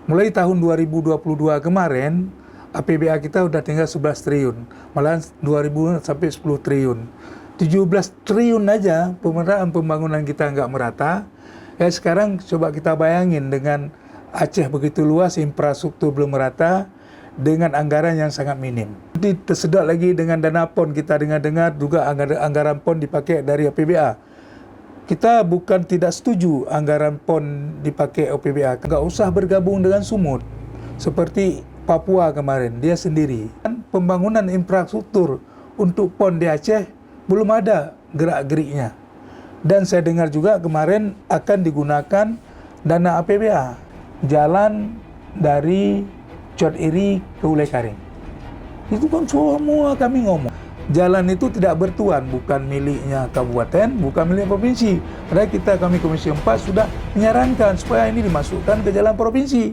Mulai tahun 2022 kemarin, APBA kita udah tinggal 11 triliun. Malahan 2000 sampai 10 triliun. 17 triliun aja pemerataan pembangunan kita nggak merata. Ya sekarang coba kita bayangin dengan Aceh begitu luas, infrastruktur belum merata, dengan anggaran yang sangat minim. Nanti tersedot lagi dengan dana PON, kita dengar-dengar juga anggaran PON dipakai dari APBA. Kita bukan tidak setuju anggaran PON dipakai APBA. Nggak usah bergabung dengan Sumut. Seperti Papua kemarin, dia sendiri. Pembangunan infrastruktur untuk PON di Aceh belum ada gerak-geriknya. Dan saya dengar juga kemarin akan digunakan dana APBA. Jalan dari Cot Iri ke Ulai Karing. Itu kan semua kami ngomong. Jalan itu tidak bertuan, bukan miliknya kabupaten, bukan milik provinsi. Padahal kami Komisi 4 sudah menyarankan supaya ini dimasukkan ke jalan provinsi.